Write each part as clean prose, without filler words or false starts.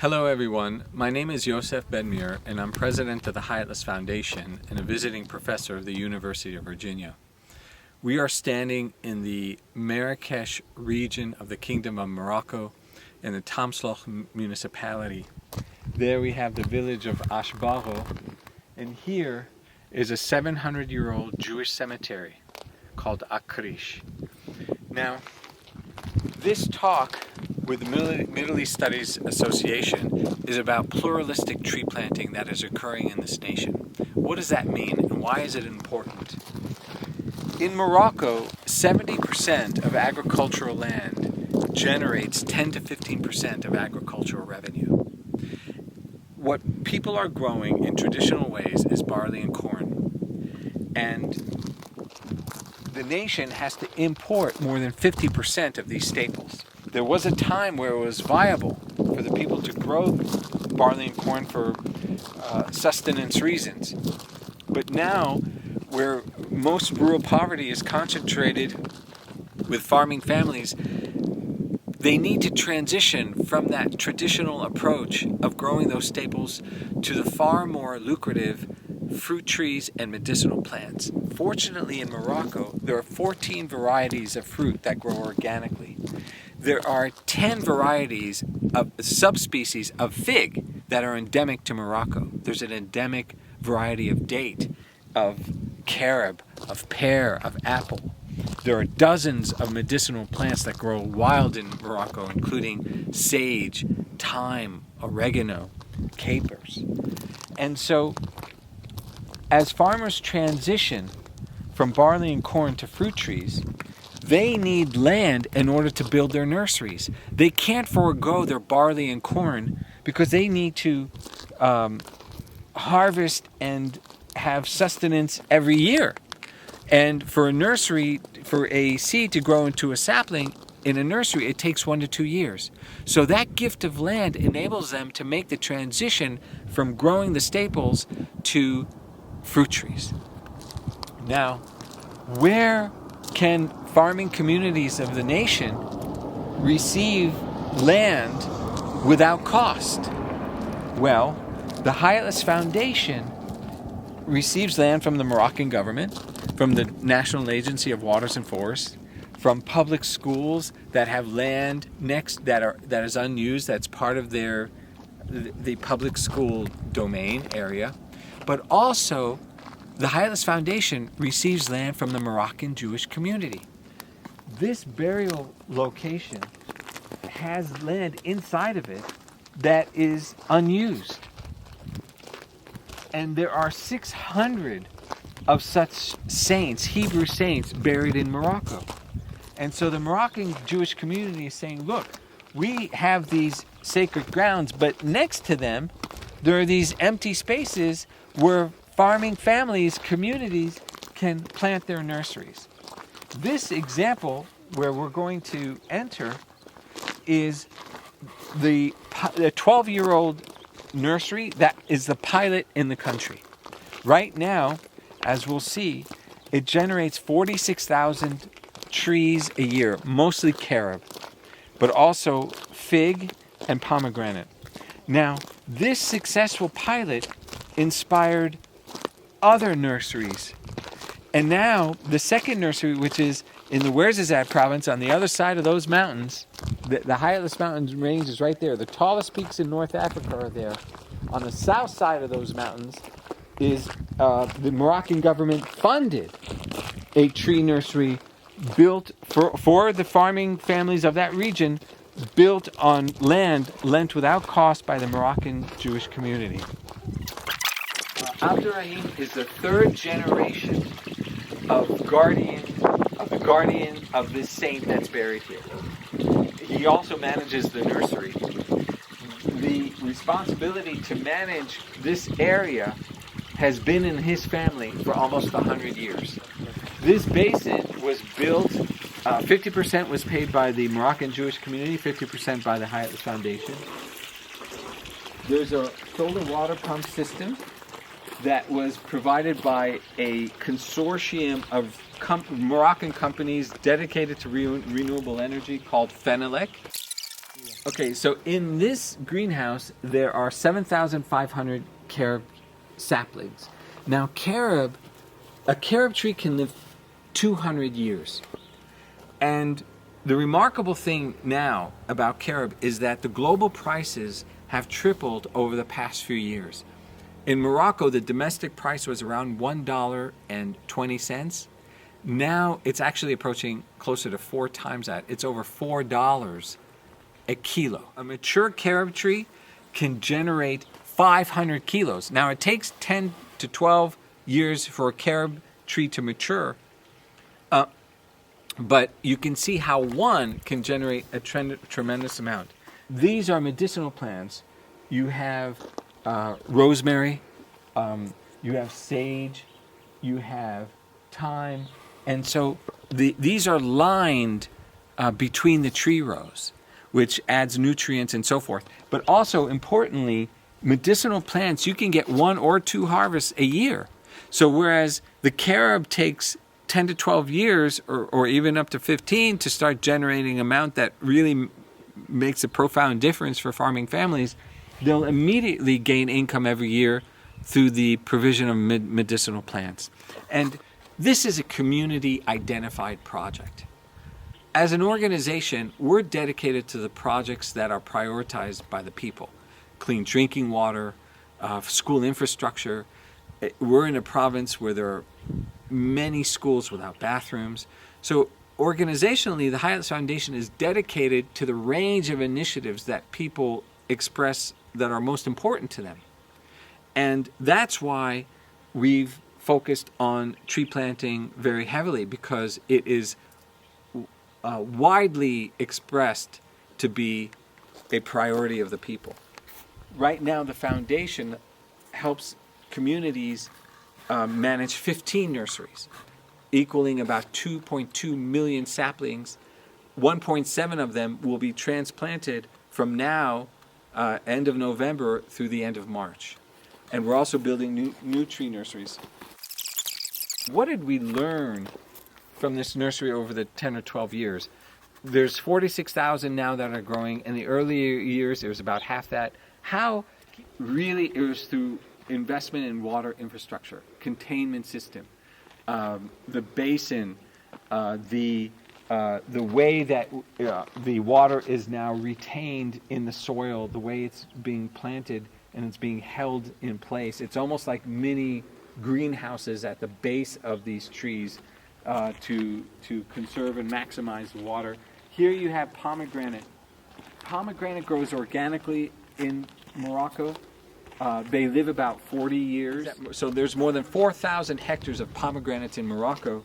Hello everyone, my name is Yossef Ben-Meir and I'm president of the Atlas Foundation and a visiting professor of the University of Virginia. We are standing in the Marrakesh region of the Kingdom of Morocco in the Tamsloch municipality. There we have the village of Ashbaro, and here is a 700-year-old Jewish cemetery called Akrich. Now, this talk with the Middle East Studies Association is about pluralistic tree planting that is occurring in this nation. What does that mean and why is it important? In Morocco, 70% of agricultural land generates 10 to 15% of agricultural revenue. What people are growing in traditional ways is barley and corn. And the nation has to import more than 50% of these staples. There was a time where it was viable for the people to grow barley and corn for sustenance reasons. But now, where most rural poverty is concentrated with farming families, they need to transition from that traditional approach of growing those staples to the far more lucrative fruit trees and medicinal plants. Fortunately, in Morocco, there are 14 varieties of fruit that grow organically. There are 10 varieties of subspecies of fig that are endemic to Morocco. There's an endemic variety of date, of carob, of pear, of apple. There are dozens of medicinal plants that grow wild in Morocco, including sage, thyme, oregano, capers. And so, as farmers transition from barley and corn to fruit trees, they need land in order to build their nurseries. They can't forego their barley and corn because they need to harvest and have sustenance every year. And for a nursery, for a seed to grow into a sapling in a nursery, it takes 1 to 2 years. So that gift of land enables them to make the transition from growing the staples to fruit trees. Now, where can farming communities of the nation receive land without cost? Well, the Atlas Foundation receives land from the Moroccan government, from the National Agency of Waters and Forests, from public schools that have land next that is unused, that's part of the public school domain area, but also the Atlas Foundation receives land from the Moroccan Jewish community. This burial location has land inside of it that is unused. And there are 600 of such saints, Hebrew saints, buried in Morocco. And so the Moroccan Jewish community is saying, look, we have these sacred grounds, but next to them, there are these empty spaces where farming families, communities can plant their nurseries. This example where we're going to enter is the 12-year-old nursery that is the pilot in the country. Right now, as we'll see, it generates 46,000 trees a year, mostly carob, but also fig and pomegranate. Now, this successful pilot inspired other nurseries. And now, the second nursery, which is in the Ouarzazate province on the other side of those mountains, the Atlas Mountains range is right there. The tallest peaks in North Africa are there. On the south side of those mountains is the Moroccan government funded a tree nursery built for the farming families of that region, built on land lent without cost by the Moroccan Jewish community. Abdurrahim is the third generation of the guardian of this saint that's buried here. He also manages the nursery. The responsibility to manage this area has been in his family for almost 100 years. This basin was built, 50% was paid by the Moroccan Jewish community, 50% by the Atlas Foundation. There's a solar water pump system that was provided by a consortium of Moroccan companies dedicated to renewable energy called Fenelec. Okay, so in this greenhouse, there are 7,500 carob saplings. Now, a carob tree can live 200 years. And the remarkable thing now about carob is that the global prices have tripled over the past few years. In Morocco, the domestic price was around $1.20. Now it's actually approaching closer to 4 times that. It's over $4 a kilo. A mature carob tree can generate 500 kilos. Now it takes 10 to 12 years for a carob tree to mature, but you can see how one can generate a tremendous amount. These are medicinal plants. You have rosemary, you have sage, you have thyme, and so these are lined between the tree rows, which adds nutrients and so forth. But also, importantly, medicinal plants, you can get 1 or 2 harvests a year. So whereas the carob takes 10 to 12 years, or even up to 15, to start generating an amount that really makes a profound difference for farming families, they'll immediately gain income every year through the provision of medicinal plants. And this is a community-identified project. As an organization, we're dedicated to the projects that are prioritized by the people. Clean drinking water, school infrastructure. We're in a province where there are many schools without bathrooms. So organizationally, the High Atlas Foundation is dedicated to the range of initiatives that people express that are most important to them. And that's why we've focused on tree planting very heavily, because it is widely expressed to be a priority of the people. Right now, the foundation helps communities manage 15 nurseries, equaling about 2.2 million saplings. 1.7 of them will be transplanted from now, end of November, through the end of March. And we're also building new tree nurseries. What did we learn from this nursery over the 10 or 12 years? There's 46,000 now that are growing. In the earlier years, there was about half that. How really it was through investment in water infrastructure, containment system, the basin, the way that the water is now retained in the soil, the way it's being planted and it's being held in place. It's almost like mini greenhouses at the base of these trees to conserve and maximize the water. Here you have pomegranate. Pomegranate grows organically in Morocco. They live about 40 years. So there's more than 4,000 hectares of pomegranates in Morocco.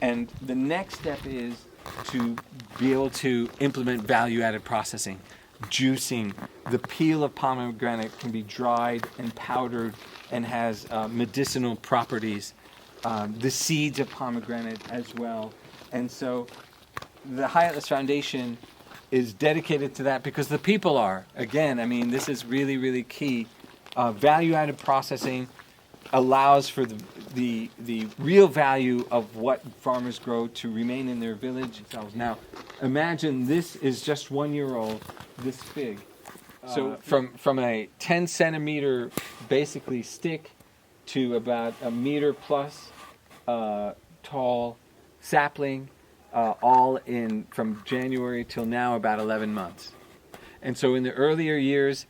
And the next step is to be able to implement value-added processing, juicing. The peel of pomegranate can be dried and powdered and has medicinal properties. The seeds of pomegranate as well. And so the High Atlas Foundation is dedicated to that because the people are. Again, I mean, this is really, really key. Value-added processing allows for the real value of what farmers grow to remain in their village themselves. Now, imagine this is just 1 year old, this fig. So from a 10 centimeter basically stick to about a meter plus tall sapling, all in from January till now about 11 months. And so in the earlier years,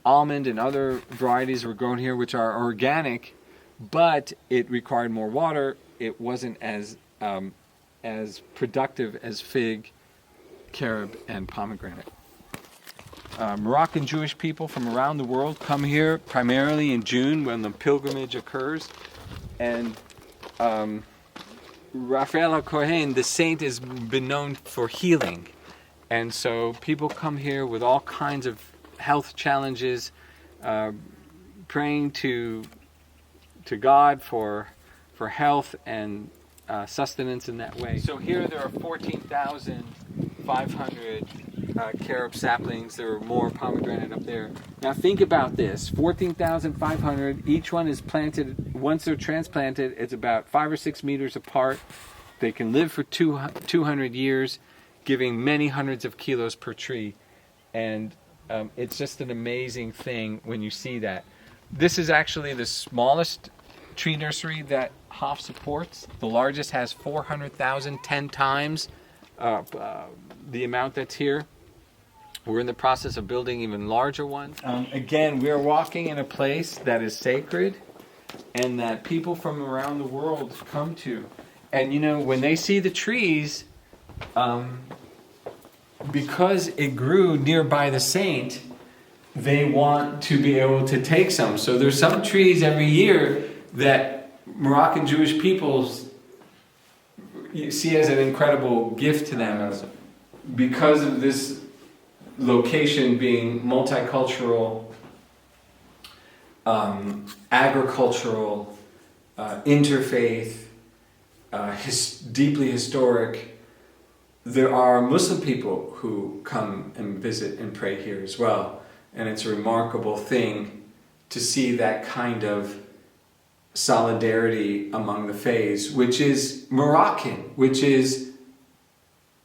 almond and other varieties were grown here which are organic, but it required more water. It wasn't as productive as fig, carob, and pomegranate. Moroccan Jewish people from around the world come here primarily in June when the pilgrimage occurs. And Raphael HaKohen, the saint, has been known for healing. And so people come here with all kinds of health challenges, praying to God for health and sustenance in that way. So here there are 14,500 carob saplings. There are more pomegranate up there. Now think about this, 14,500, each one is planted, once they're transplanted, it's about 5 or 6 meters apart. They can live for 200 years, giving many hundreds of kilos per tree. And it's just an amazing thing when you see that. This is actually the smallest tree nursery that Hof supports. The largest has 400,000, 10 times the amount that's here. We're in the process of building even larger ones. Again, we're walking in a place that is sacred and that people from around the world come to. And you know, when they see the trees, because it grew nearby the saint, they want to be able to take some. So there's some trees every year that Moroccan Jewish peoples see as an incredible gift to them because of this location being multicultural, agricultural, interfaith, deeply historic. There are Muslim people who come and visit and pray here as well. And it's a remarkable thing to see that kind of solidarity among the faiths, which is Moroccan, which is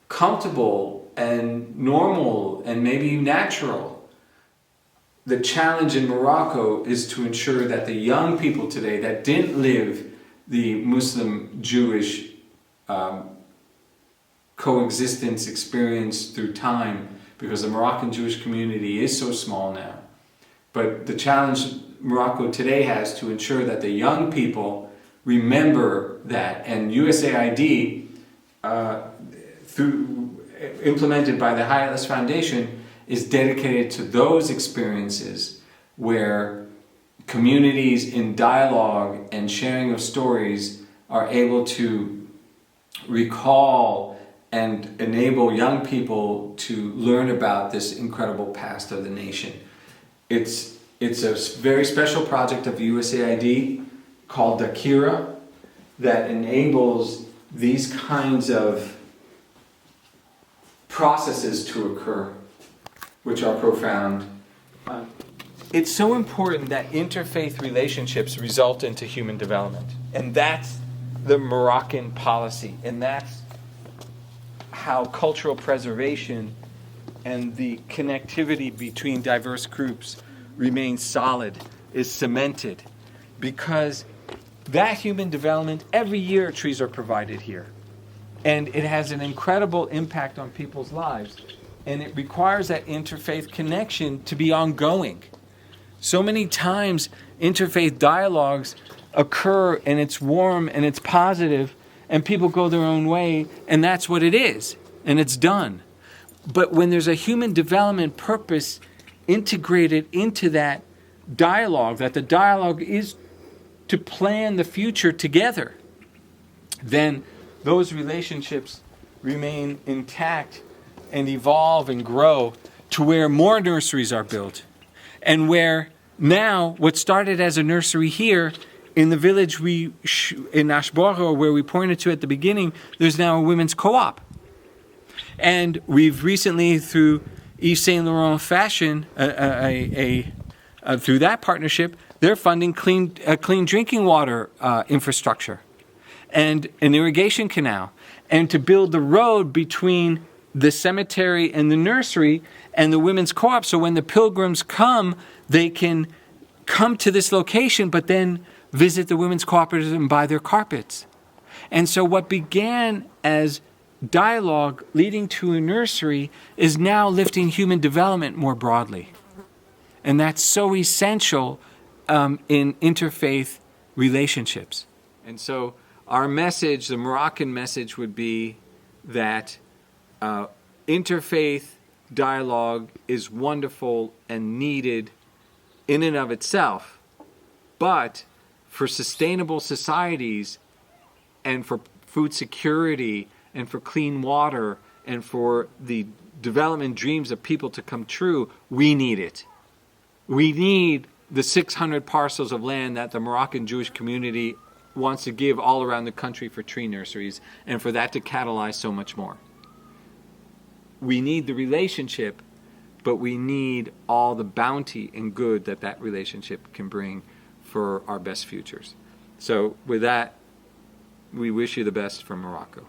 comfortable and normal and maybe natural. The challenge in Morocco is to ensure that the young people today that didn't live the Muslim-Jewish coexistence experience through time, because the Moroccan Jewish community is so small now. But the challenge Morocco today has to ensure that the young people remember that, and USAID, implemented by the High Atlas Foundation, is dedicated to those experiences where communities in dialogue and sharing of stories are able to recall and enable young people to learn about this incredible past of the nation. It's a very special project of USAID called Akira that enables these kinds of processes to occur, which are profound. It's so important that interfaith relationships result into human development. And that's the Moroccan policy. And that's how cultural preservation and the connectivity between diverse groups remains solid, is cemented. Because that human development, every year trees are provided here. And it has an incredible impact on people's lives. And it requires that interfaith connection to be ongoing. So many times interfaith dialogues occur and it's warm and it's positive and people go their own way and that's what it is and it's done. But when there's a human development purpose integrated into that dialogue, that the dialogue is to plan the future together, then those relationships remain intact and evolve and grow to where more nurseries are built. And where now, what started as a nursery here, in the village in Ashboro, where we pointed to at the beginning, there's now a women's co-op. And we've recently, through Yves Saint Laurent Fashion, through that partnership, they're funding clean drinking water infrastructure and an irrigation canal, and to build the road between the cemetery and the nursery and the women's co-op, so when the pilgrims come, they can come to this location, but then visit the women's cooperative and buy their carpets. And so what began as dialogue leading to a nursery is now lifting human development more broadly. And that's so essential in interfaith relationships. And so our message, the Moroccan message, would be that interfaith dialogue is wonderful and needed in and of itself, but for sustainable societies and for food security and for clean water and for the development dreams of people to come true, we need it. We need the 600 parcels of land that the Moroccan Jewish community wants to give all around the country for tree nurseries, and for that to catalyze so much more. We need the relationship, but we need all the bounty and good that that relationship can bring for our best futures. So with that, we wish you the best from Morocco.